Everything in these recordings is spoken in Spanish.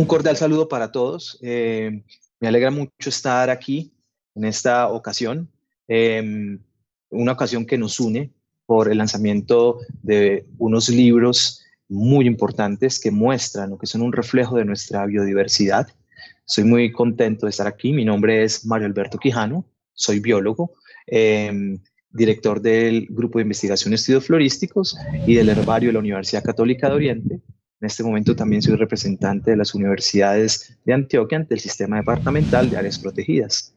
Un cordial saludo para todos. Me alegra mucho estar aquí en esta ocasión, una ocasión que nos une por el lanzamiento de unos libros muy importantes que muestran o que son un reflejo de nuestra biodiversidad. Soy muy contento de estar aquí. Mi nombre es Mario Alberto Quijano, soy biólogo, director del Grupo de Investigación Estudios Florísticos y del Herbario de la Universidad Católica de Oriente. En este momento también soy representante de las universidades de Antioquia ante el Sistema Departamental de Áreas Protegidas.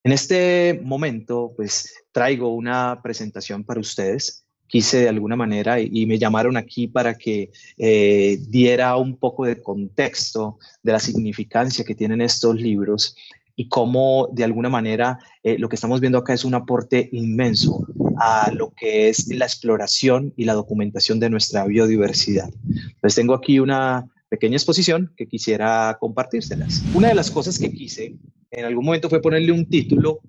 En este momento, pues, traigo una presentación para ustedes. Quise de alguna manera, y me llamaron aquí para que diera un poco de contexto de la significancia que tienen estos libros y cómo de alguna manera lo que estamos viendo acá es un aporte inmenso a lo que es la exploración y la documentación de nuestra biodiversidad. Pues tengo aquí una pequeña exposición que quisiera compartírselas. Una de las cosas que quise en algún momento fue ponerle un título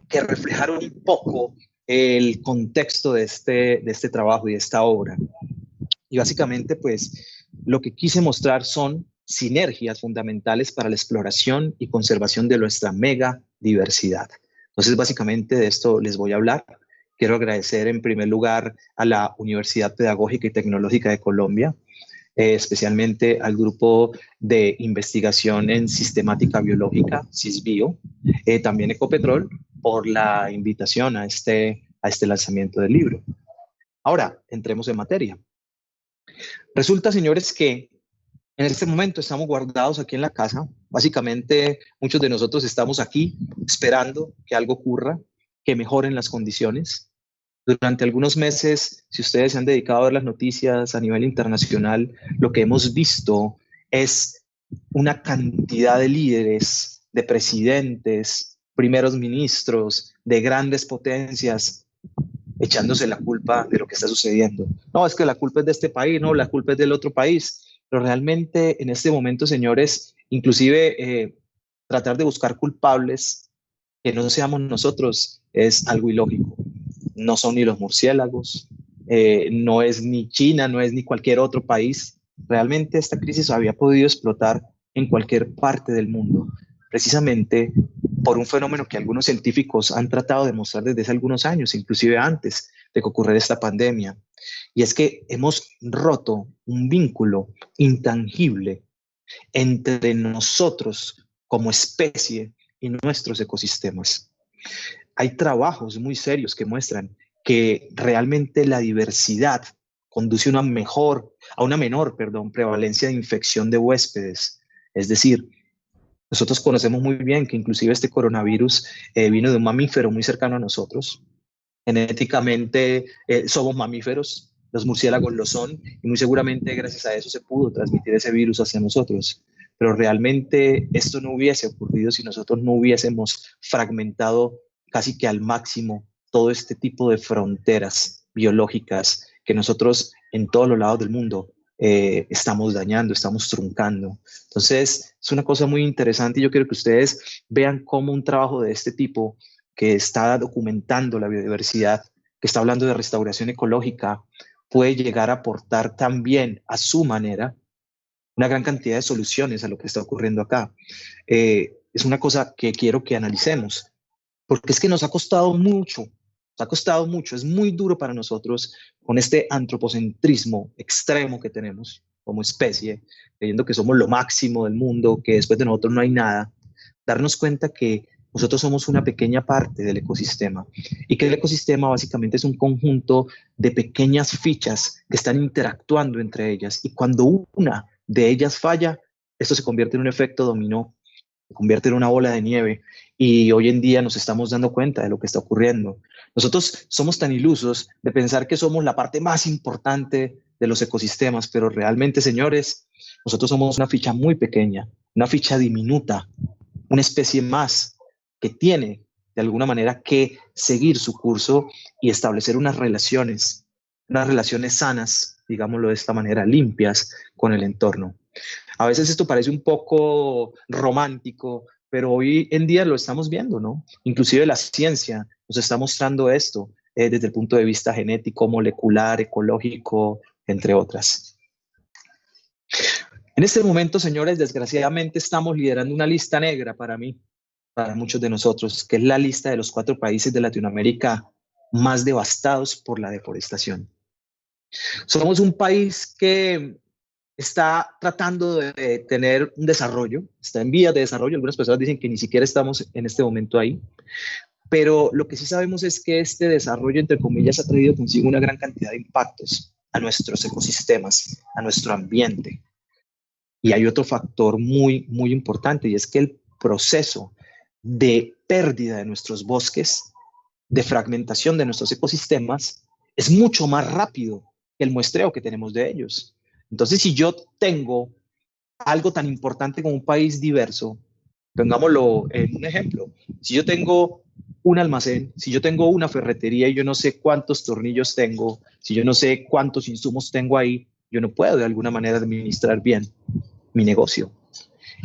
que reflejara un poco el contexto de este trabajo y de esta obra. Y básicamente, pues, lo que quise mostrar son sinergias fundamentales para la exploración y conservación de nuestra mega diversidad. Entonces, básicamente de esto les voy a hablar. Quiero agradecer en primer lugar a la Universidad Pedagógica y Tecnológica de Colombia, especialmente al Grupo de Investigación en Sistemática Biológica, SISBio, también Ecopetrol, por la invitación a este lanzamiento del libro. Ahora, entremos en materia. Resulta, señores, que en este momento estamos guardados aquí en la casa. Básicamente, muchos de nosotros estamos aquí esperando que algo ocurra, que mejoren las condiciones. Durante algunos meses, si ustedes se han dedicado a ver las noticias a nivel internacional, lo que hemos visto es una cantidad de líderes, de presidentes, primeros ministros, de grandes potencias, echándose la culpa de lo que está sucediendo. No, es que la culpa es de este país, no, la culpa es del otro país. Pero realmente en este momento, señores, inclusive tratar de buscar culpables que no seamos nosotros es algo ilógico. No son ni los murciélagos, no es ni China, no es ni cualquier otro país. Realmente esta crisis había podido explotar en cualquier parte del mundo, precisamente por un fenómeno que algunos científicos han tratado de mostrar desde hace algunos años, inclusive antes de que ocurriera esta pandemia. Y es que hemos roto un vínculo intangible entre nosotros como especie y nuestros ecosistemas. Hay trabajos muy serios que muestran que realmente la diversidad conduce a una menor prevalencia de infección de huéspedes. Es decir, nosotros conocemos muy bien que inclusive este coronavirus vino de un mamífero muy cercano a nosotros. Genéticamente somos mamíferos, los murciélagos lo son, y muy seguramente gracias a eso se pudo transmitir ese virus hacia nosotros. Pero realmente esto no hubiese ocurrido si nosotros no hubiésemos fragmentado casi que al máximo todo este tipo de fronteras biológicas que nosotros en todos los lados del mundo estamos dañando, estamos truncando. Entonces, es una cosa muy interesante y yo quiero que ustedes vean cómo un trabajo de este tipo que está documentando la biodiversidad, que está hablando de restauración ecológica, puede llegar a aportar también a su manera una gran cantidad de soluciones a lo que está ocurriendo acá. Es una cosa que quiero que analicemos, porque es que nos ha costado mucho, es muy duro para nosotros con este antropocentrismo extremo que tenemos como especie, creyendo que somos lo máximo del mundo, que después de nosotros no hay nada, darnos cuenta que nosotros somos una pequeña parte del ecosistema y que el ecosistema básicamente es un conjunto de pequeñas fichas que están interactuando entre ellas y cuando una de ellas falla, esto se convierte en un efecto dominó, se convierte en una bola de nieve y hoy en día nos estamos dando cuenta de lo que está ocurriendo. Nosotros somos tan ilusos de pensar que somos la parte más importante de los ecosistemas, pero realmente, señores, nosotros somos una ficha muy pequeña, una ficha diminuta, una especie más que tiene de alguna manera que seguir su curso y establecer unas relaciones sanas, digámoslo de esta manera, limpias con el entorno. A veces esto parece un poco romántico, pero hoy en día lo estamos viendo, ¿no? Inclusive la ciencia nos está mostrando esto desde el punto de vista genético, molecular, ecológico, entre otras. En este momento, señores, desgraciadamente estamos liderando una lista negra para mí, para muchos de nosotros, que es la lista de los 4 países de Latinoamérica más devastados por la deforestación. Somos un país que está tratando de tener un desarrollo, está en vías de desarrollo. Algunas personas dicen que ni siquiera estamos en este momento ahí, pero lo que sí sabemos es que este desarrollo, entre comillas, ha traído consigo una gran cantidad de impactos a nuestros ecosistemas, a nuestro ambiente. Y hay otro factor muy, muy importante, y es que el proceso de pérdida de nuestros bosques, de fragmentación de nuestros ecosistemas, es mucho más rápido que el muestreo que tenemos de ellos. Entonces, si yo tengo algo tan importante como un país diverso, pongámoslo en un ejemplo, si yo tengo un almacén, si yo tengo una ferretería y yo no sé cuántos tornillos tengo, si yo no sé cuántos insumos tengo ahí, yo no puedo de alguna manera administrar bien mi negocio.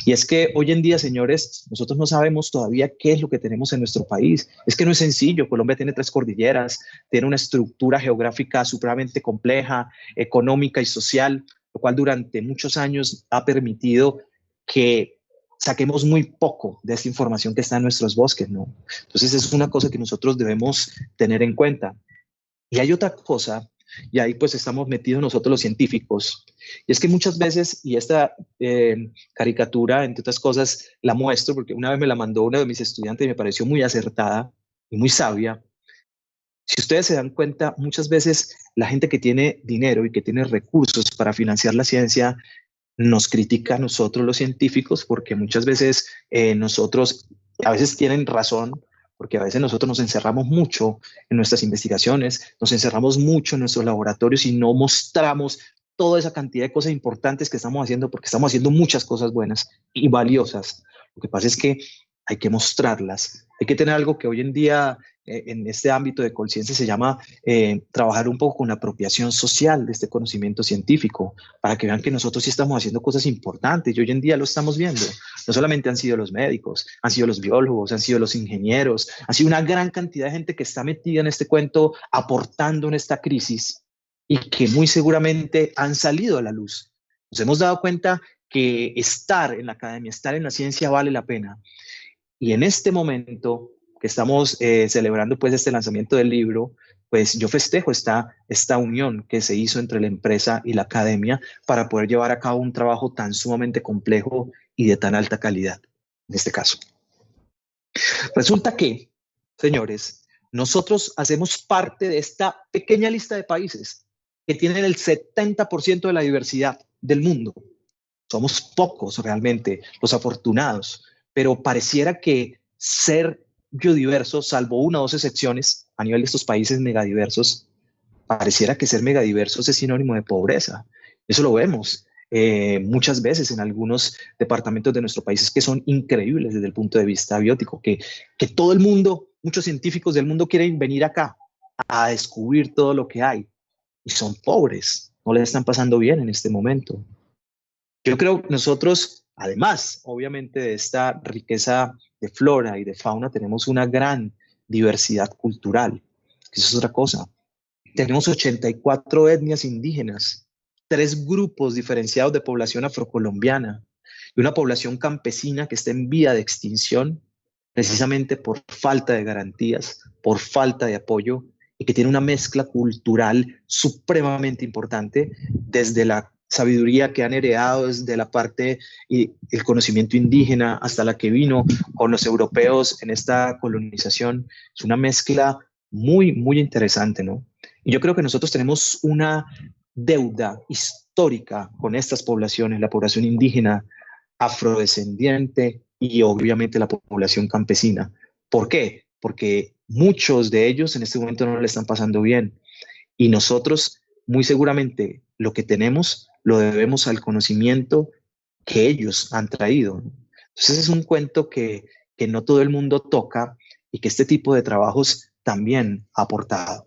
Y es que hoy en día, señores, nosotros no sabemos todavía qué es lo que tenemos en nuestro país. Es que no es sencillo. Colombia tiene 3 cordilleras, tiene una estructura geográfica supremamente compleja, económica y social, lo cual durante muchos años ha permitido que saquemos muy poco de esta información que está en nuestros bosques, ¿no? Entonces es una cosa que nosotros debemos tener en cuenta. Y hay otra cosa, y ahí pues estamos metidos nosotros los científicos, y es que muchas veces, y esta caricatura, entre otras cosas, la muestro porque una vez me la mandó uno de mis estudiantes y me pareció muy acertada y muy sabia. Si ustedes se dan cuenta, muchas veces la gente que tiene dinero y que tiene recursos para financiar la ciencia nos critica a nosotros los científicos porque muchas veces nosotros, a veces tienen razón, porque a veces nosotros nos encerramos mucho en nuestras investigaciones, nos encerramos mucho en nuestros laboratorios y no mostramos toda esa cantidad de cosas importantes que estamos haciendo, porque estamos haciendo muchas cosas buenas y valiosas. Lo que pasa es que hay que mostrarlas. Hay que tener algo que hoy en día en este ámbito de conciencia se llama trabajar un poco con la apropiación social de este conocimiento científico, para que vean que nosotros sí estamos haciendo cosas importantes y hoy en día lo estamos viendo. No solamente han sido los médicos, han sido los biólogos, han sido los ingenieros, ha sido una gran cantidad de gente que está metida en este cuento aportando en esta crisis y que muy seguramente han salido a la luz. Nos hemos dado cuenta que estar en la academia, estar en la ciencia vale la pena. Y en este momento que estamos celebrando pues este lanzamiento del libro, pues yo festejo esta unión que se hizo entre la empresa y la academia para poder llevar a cabo un trabajo tan sumamente complejo y de tan alta calidad, en este caso. Resulta que, señores, nosotros hacemos parte de esta pequeña lista de países que tienen el 70% de la diversidad del mundo. Somos pocos realmente los afortunados, pero pareciera que ser biodiverso, salvo 1 o 2 excepciones a nivel de estos países megadiversos, pareciera que ser megadiversos es sinónimo de pobreza. Eso lo vemos muchas veces en algunos departamentos de nuestro país que son increíbles desde el punto de vista biótico, que todo el mundo, muchos científicos del mundo quieren venir acá a descubrir todo lo que hay y son pobres, no les están pasando bien en este momento. Yo creo que nosotros, además, obviamente, de esta riqueza de flora y de fauna, tenemos una gran diversidad cultural. Eso es otra cosa. Tenemos 84 etnias indígenas, 3 grupos diferenciados de población afrocolombiana y una población campesina que está en vía de extinción precisamente por falta de garantías, por falta de apoyo y que tiene una mezcla cultural supremamente importante desde la sabiduría que han heredado desde la parte y el conocimiento indígena hasta la que vino con los europeos en esta colonización. Es una mezcla muy, muy interesante, ¿no? Y yo creo que nosotros tenemos una deuda histórica con estas poblaciones, la población indígena, afrodescendiente y obviamente la población campesina. ¿Por qué? Porque muchos de ellos en este momento no le están pasando bien y nosotros muy seguramente lo que tenemos lo debemos al conocimiento que ellos han traído. Entonces es un cuento que no todo el mundo toca y que este tipo de trabajos también ha aportado.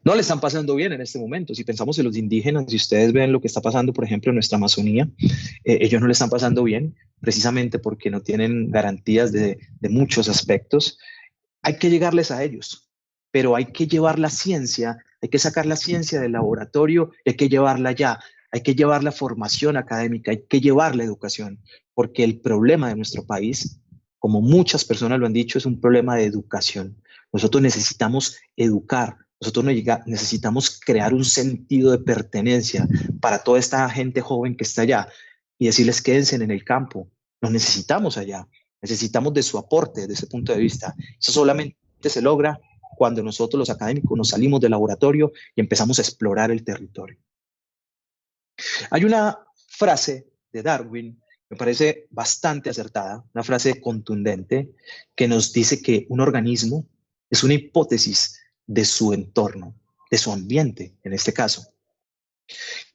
No le están pasando bien en este momento. Si pensamos en los indígenas, si ustedes ven lo que está pasando, por ejemplo, en nuestra Amazonía, ellos no le están pasando bien precisamente porque no tienen garantías de muchos aspectos. Hay que llegarles a ellos, pero hay que llevar la ciencia, hay que sacar la ciencia del laboratorio y hay que llevarla allá. hay que llevar la formación académica, hay que llevar la educación, porque el problema de nuestro país, como muchas personas lo han dicho, es un problema de educación. Nosotros necesitamos educar, nosotros necesitamos crear un sentido de pertenencia para toda esta gente joven que está allá y decirles quédense en el campo, nos necesitamos allá, necesitamos de su aporte desde ese punto de vista. Eso solamente se logra cuando nosotros los académicos nos salimos del laboratorio y empezamos a explorar el territorio. Hay una frase de Darwin, me parece bastante acertada, una frase contundente, que nos dice que un organismo es una hipótesis de su entorno, de su ambiente, en este caso.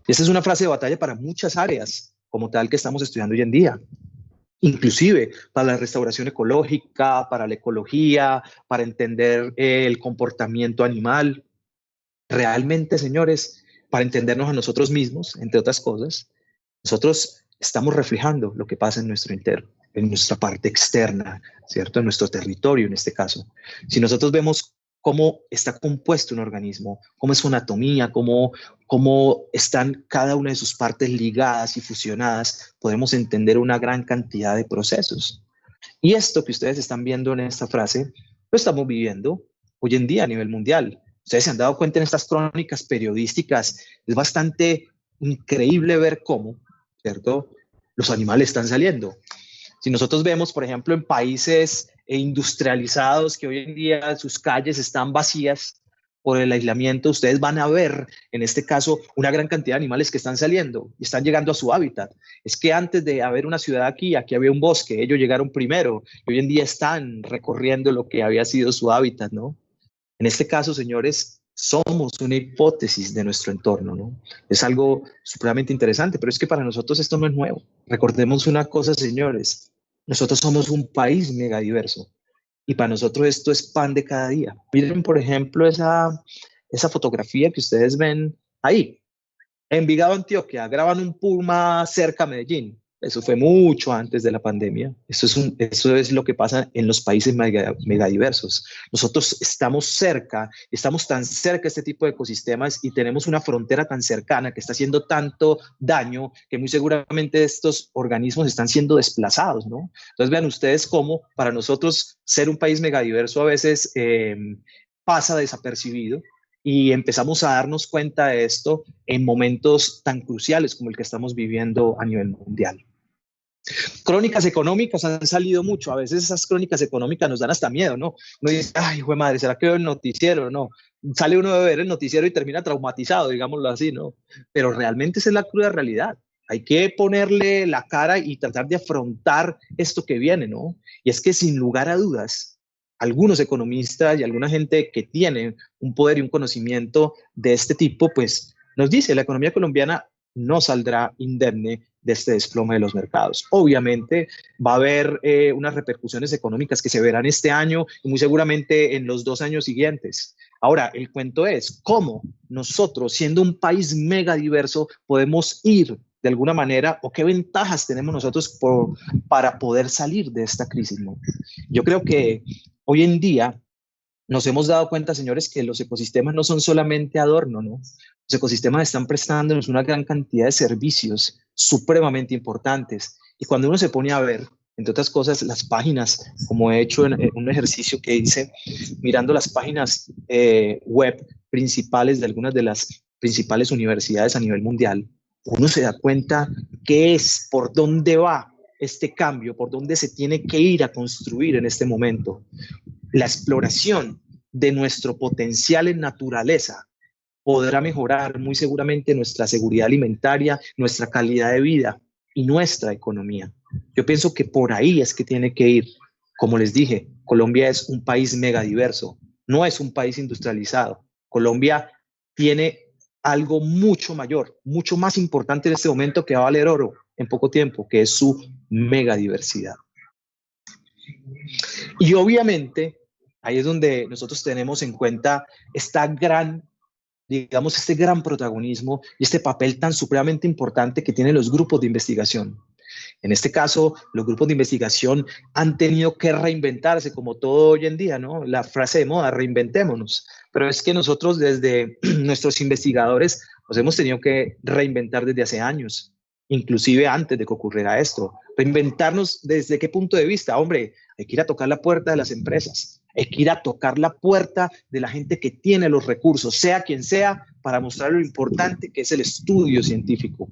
Esta es una frase de batalla para muchas áreas, como tal, que estamos estudiando hoy en día. Inclusive para la restauración ecológica, para la ecología, para entender el comportamiento animal. Realmente, señores, para entendernos a nosotros mismos, entre otras cosas, nosotros estamos reflejando lo que pasa en nuestro interno, en nuestra parte externa, ¿cierto? En nuestro territorio, en este caso. Si nosotros vemos cómo está compuesto un organismo, cómo es su anatomía, cómo están cada una de sus partes ligadas y fusionadas, podemos entender una gran cantidad de procesos. Y esto que ustedes están viendo en esta frase, lo estamos viviendo hoy en día a nivel mundial. Ustedes se han dado cuenta en estas crónicas periodísticas, es bastante increíble ver cómo, ¿cierto?, los animales están saliendo. Si nosotros vemos, por ejemplo, en países industrializados que hoy en día sus calles están vacías por el aislamiento, ustedes van a ver, en este caso, una gran cantidad de animales que están saliendo y están llegando a su hábitat. Es que antes de haber una ciudad aquí había un bosque, ellos llegaron primero y hoy en día están recorriendo lo que había sido su hábitat, ¿no? En este caso, señores, somos una hipótesis de nuestro entorno, ¿no? Es algo supremamente interesante, pero es que para nosotros esto no es nuevo. Recordemos una cosa, señores, nosotros somos un país megadiverso y para nosotros esto es pan de cada día. Miren, por ejemplo, esa fotografía que ustedes ven ahí. Envigado, Antioquia, graban un Puma cerca a Medellín. Eso fue mucho antes de la pandemia. Eso es lo que pasa en los países megadiversos. Nosotros estamos tan cerca de este tipo de ecosistemas y tenemos una frontera tan cercana que está haciendo tanto daño que muy seguramente estos organismos están siendo desplazados, ¿no? Entonces vean ustedes cómo para nosotros ser un país megadiverso a veces pasa desapercibido y empezamos a darnos cuenta de esto en momentos tan cruciales como el que estamos viviendo a nivel mundial. Crónicas económicas han salido mucho, a veces esas crónicas económicas nos dan hasta miedo, ¿no? Uno dice, ay, hijo de madre, ¿será que veo el noticiero? No, sale uno de ver el noticiero y termina traumatizado, digámoslo así, ¿no? Pero realmente esa es la cruda realidad. Hay que ponerle la cara y tratar de afrontar esto que viene, ¿no? Y es que sin lugar a dudas, algunos economistas y alguna gente que tiene un poder y un conocimiento de este tipo, pues nos dice, la economía colombiana no saldrá indemne de este desplome de los mercados. Obviamente va a haber unas repercusiones económicas que se verán este año y muy seguramente en los 2 años siguientes. Ahora, el cuento es cómo nosotros, siendo un país mega diverso, podemos ir de alguna manera o qué ventajas tenemos nosotros para poder salir de esta crisis, ¿no? Yo creo que hoy en día nos hemos dado cuenta, señores, que los ecosistemas no son solamente adorno, ¿no? Los ecosistemas están prestándonos una gran cantidad de servicios supremamente importantes. Y cuando uno se pone a ver, entre otras cosas, las páginas, como he hecho en un ejercicio que hice, mirando las páginas web principales de algunas de las principales universidades a nivel mundial, uno se da cuenta qué es, por dónde va este cambio, por dónde se tiene que ir a construir en este momento. La exploración de nuestro potencial en naturaleza podrá mejorar muy seguramente nuestra seguridad alimentaria, nuestra calidad de vida y nuestra economía. Yo pienso que por ahí es que tiene que ir. Como les dije, Colombia es un país megadiverso, no es un país industrializado. Colombia tiene algo mucho mayor, mucho más importante en este momento que va a valer oro en poco tiempo, que es su megadiversidad. Y obviamente, ahí es donde nosotros tenemos en cuenta esta gran, digamos, este gran protagonismo y este papel tan supremamente importante que tienen los grupos de investigación. En este caso, los grupos de investigación han tenido que reinventarse, como todo hoy en día, ¿no? La frase de moda, reinventémonos. Pero es que nosotros desde nuestros investigadores nos hemos tenido que reinventar desde hace años, inclusive antes de que ocurriera esto. Reinventarnos desde qué punto de vista, hombre, hay que ir a tocar la puerta de las empresas, hay que ir a tocar la puerta de la gente que tiene los recursos, sea quien sea, para mostrar lo importante que es el estudio científico.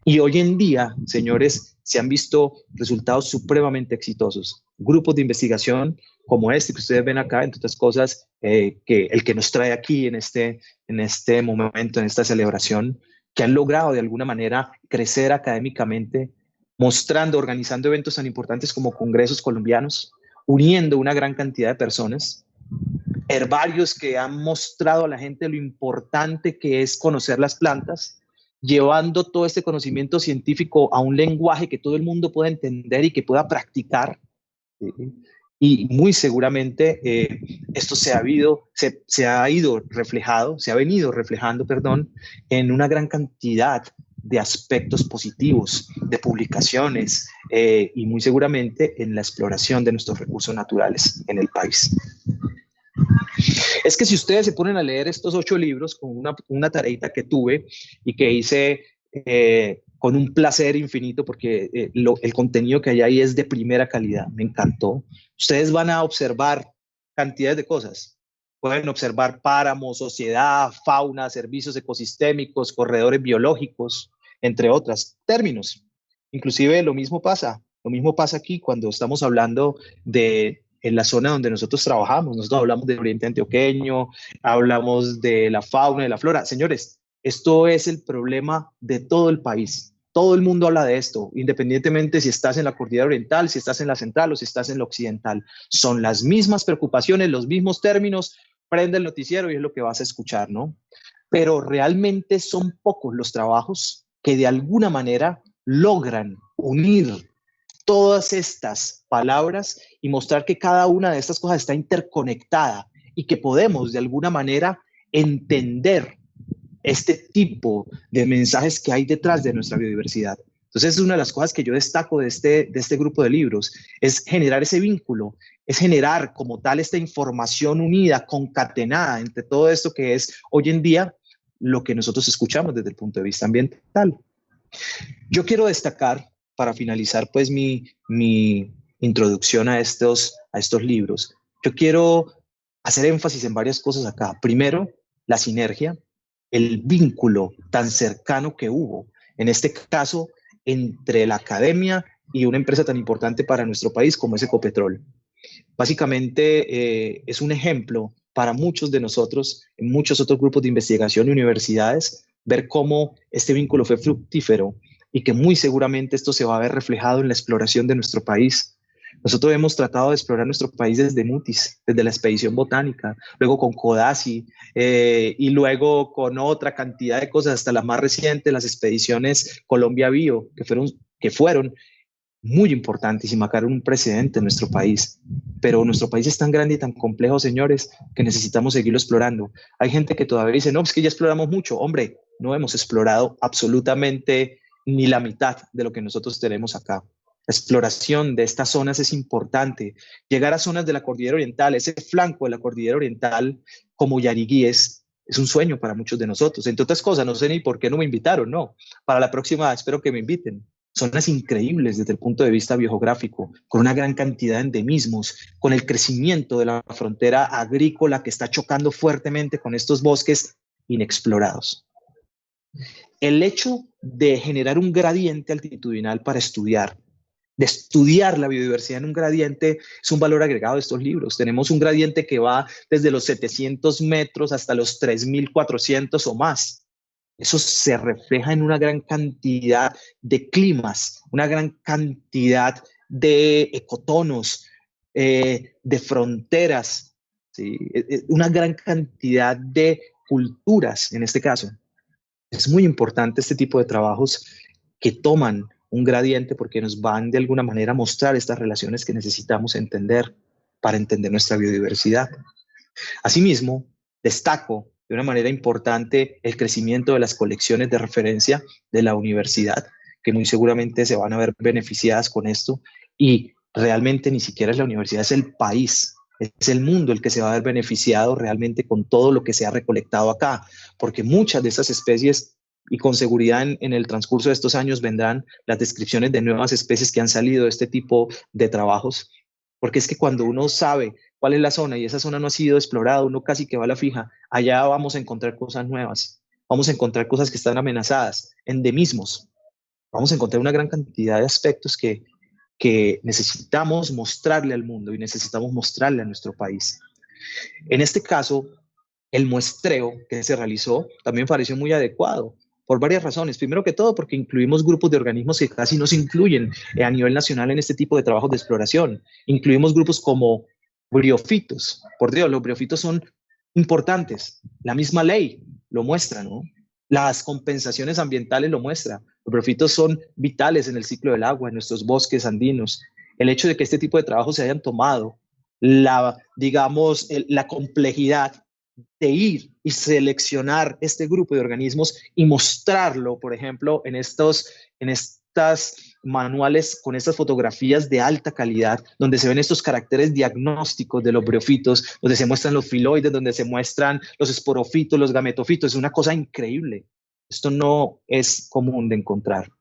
Y hoy en día, señores, se han visto resultados supremamente exitosos. Grupos de investigación como este que ustedes ven acá, entre otras cosas, que el que nos trae aquí en este momento, en esta celebración, que han logrado de alguna manera crecer académicamente, mostrando, organizando eventos tan importantes como congresos colombianos, uniendo una gran cantidad de personas, herbarios que han mostrado a la gente lo importante que es conocer las plantas, llevando todo este conocimiento científico a un lenguaje que todo el mundo pueda entender y que pueda practicar. ¿Sí? Y muy seguramente esto se ha venido reflejando, en una gran cantidad de aspectos positivos, de publicaciones y muy seguramente en la exploración de nuestros recursos naturales en el país. Es que si ustedes se ponen a leer estos 8 libros con una tareita que tuve y que hice con un placer infinito, porque el contenido que hay ahí es de primera calidad, me encantó. Ustedes van a observar cantidades de cosas. Pueden observar páramos, sociedad, fauna, servicios ecosistémicos, corredores biológicos, entre otros términos. Inclusive lo mismo pasa aquí cuando estamos hablando de en la zona donde nosotros trabajamos. Nosotros hablamos del Oriente Antioqueño, hablamos de la fauna, de la flora. Señores, esto es el problema de todo el país. Todo el mundo habla de esto, independientemente si estás en la cordillera oriental, si estás en la central o si estás en la occidental. Son las mismas preocupaciones, los mismos términos. Prende el noticiero y es lo que vas a escuchar, ¿no? Pero realmente son pocos los trabajos que de alguna manera logran unir todas estas palabras y mostrar que cada una de estas cosas está interconectada y que podemos de alguna manera entender este tipo de mensajes que hay detrás de nuestra biodiversidad. Entonces, es una de las cosas que yo destaco de este grupo de libros, es generar ese vínculo, es generar como tal esta información unida, concatenada entre todo esto que es hoy en día lo que nosotros escuchamos desde el punto de vista ambiental. Yo quiero destacar, para finalizar pues mi introducción a estos libros, yo quiero hacer énfasis en varias cosas acá. Primero, la sinergia, el vínculo tan cercano que hubo, en este caso, entre la academia y una empresa tan importante para nuestro país como es Ecopetrol. Básicamente es un ejemplo para muchos de nosotros, en muchos otros grupos de investigación y universidades, ver cómo este vínculo fue fructífero y que muy seguramente esto se va a ver reflejado en la exploración de nuestro país. Nosotros hemos tratado de explorar nuestro país desde Mutis, desde la expedición botánica, luego con Codazzi y luego con otra cantidad de cosas, hasta las más recientes, las expediciones Colombia Bio, que fueron muy importantes y marcaron un precedente en nuestro país. Pero nuestro país es tan grande y tan complejo, señores, que necesitamos seguirlo explorando. Hay gente que todavía dice, no, es que ya exploramos mucho. Hombre, no hemos explorado absolutamente ni la mitad de lo que nosotros tenemos acá. La exploración de estas zonas es importante. Llegar a zonas de la cordillera oriental, ese flanco de la cordillera oriental como Yariguí es un sueño para muchos de nosotros. Entre otras cosas, no sé ni por qué no me invitaron, no. Para la próxima espero que me inviten. Zonas increíbles desde el punto de vista biogeográfico, con una gran cantidad de endemismos, con el crecimiento de la frontera agrícola que está chocando fuertemente con estos bosques inexplorados. El hecho de generar un gradiente altitudinal para estudiar, de estudiar la biodiversidad en un gradiente, es un valor agregado de estos libros. Tenemos un gradiente que va desde los 700 metros hasta los 3.400 o más. Eso se refleja en una gran cantidad de climas, una gran cantidad de ecotonos, de fronteras, ¿sí? Una gran cantidad de culturas en este caso. Es muy importante este tipo de trabajos que toman un gradiente porque nos van de alguna manera a mostrar estas relaciones que necesitamos entender para entender nuestra biodiversidad. Asimismo, destaco de una manera importante el crecimiento de las colecciones de referencia de la universidad, que muy seguramente se van a ver beneficiadas con esto, y realmente ni siquiera es la universidad, es el país es el mundo el que se va a ver beneficiado realmente con todo lo que se ha recolectado acá, porque muchas de esas especies, y con seguridad en el transcurso de estos años vendrán las descripciones de nuevas especies que han salido de este tipo de trabajos, porque es que cuando uno sabe cuál es la zona y esa zona no ha sido explorada, uno casi que va a la fija, allá vamos a encontrar cosas nuevas, vamos a encontrar cosas que están amenazadas, endemismos, vamos a encontrar una gran cantidad de aspectos que necesitamos mostrarle al mundo y necesitamos mostrarle a nuestro país. En este caso, el muestreo que se realizó también pareció muy adecuado por varias razones. Primero que todo, porque incluimos grupos de organismos que casi no se incluyen a nivel nacional en este tipo de trabajos de exploración. Incluimos grupos como briofitos. Por Dios, los briofitos son importantes. La misma ley lo muestra, ¿no? Las compensaciones ambientales lo muestran. Los briofitos son vitales en el ciclo del agua, en nuestros bosques andinos. El hecho de que este tipo de trabajos se hayan tomado, la complejidad de ir y seleccionar este grupo de organismos y mostrarlo, por ejemplo, en estas manuales con estas fotografías de alta calidad, donde se ven estos caracteres diagnósticos de los briofitos, donde se muestran los filoides, donde se muestran los esporofitos, los gametofitos. Es una cosa increíble. Esto no es común de encontrar.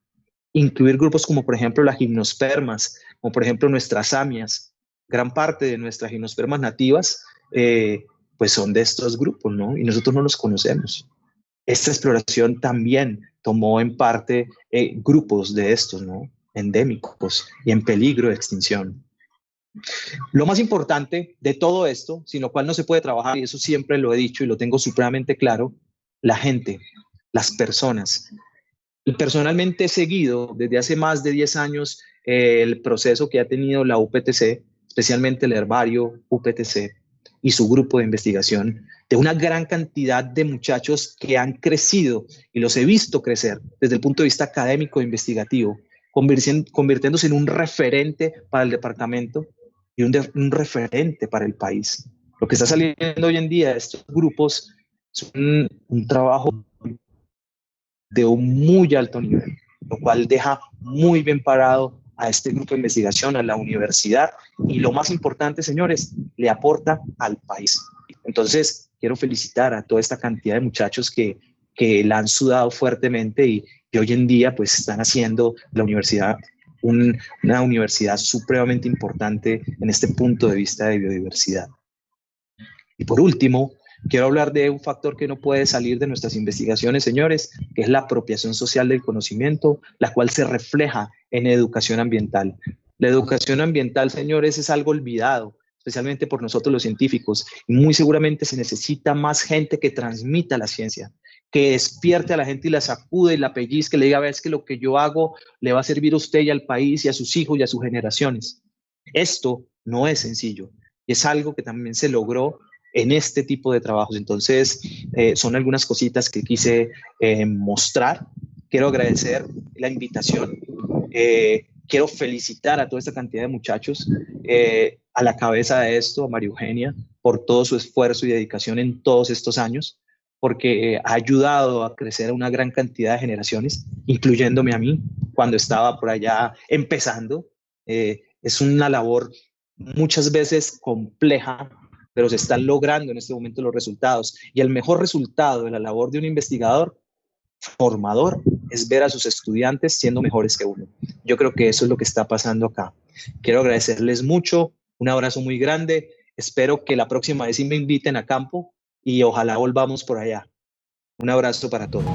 Incluir grupos como, por ejemplo, las gimnospermas, como por ejemplo nuestras samias. Gran parte de nuestras gimnospermas nativas pues son de estos grupos, ¿no? Y nosotros no los conocemos. Esta exploración también tomó en parte grupos de estos, ¿no? Endémicos y en peligro de extinción. Lo más importante de todo esto, sin lo cual no se puede trabajar, y eso siempre lo he dicho y lo tengo supremamente claro, la gente, las personas. Y personalmente he seguido desde hace más de 10 años el proceso que ha tenido la UPTC, especialmente el herbario UPTC y su grupo de investigación, de una gran cantidad de muchachos que han crecido y los he visto crecer desde el punto de vista académico e investigativo, convirtiéndose en un referente para el departamento y un referente para el país. Lo que está saliendo hoy en día de estos grupos es un trabajo de un muy alto nivel, lo cual deja muy bien parado a este grupo de investigación, a la universidad, y lo más importante, señores, le aporta al país. Entonces, quiero felicitar a toda esta cantidad de muchachos que la han sudado fuertemente y hoy en día pues están haciendo la universidad una universidad supremamente importante en este punto de vista de biodiversidad. Y por último, quiero hablar de un factor que no puede salir de nuestras investigaciones, señores, que es la apropiación social del conocimiento, la cual se refleja en educación ambiental. La educación ambiental, señores, es algo olvidado, especialmente por nosotros los científicos, y muy seguramente se necesita más gente que transmita la ciencia, que despierte a la gente y la sacude y la pellizque, le diga, ves que lo que yo hago le va a servir a usted y al país y a sus hijos y a sus generaciones. Esto no es sencillo, y es algo que también se logró en este tipo de trabajos. Entonces, son algunas cositas que quise mostrar. Quiero agradecer la invitación. Quiero felicitar a toda esta cantidad de muchachos, a la cabeza de esto, a María Eugenia, por todo su esfuerzo y dedicación en todos estos años, porque ha ayudado a crecer a una gran cantidad de generaciones, incluyéndome a mí, cuando estaba por allá empezando. Es una labor muchas veces compleja, pero se están logrando en este momento los resultados. Y el mejor resultado de la labor de un investigador formador es ver a sus estudiantes siendo mejores que uno. Yo creo que eso es lo que está pasando acá. Quiero agradecerles mucho, un abrazo muy grande. Espero que la próxima vez sí me inviten a campo y ojalá volvamos por allá. Un abrazo para todos.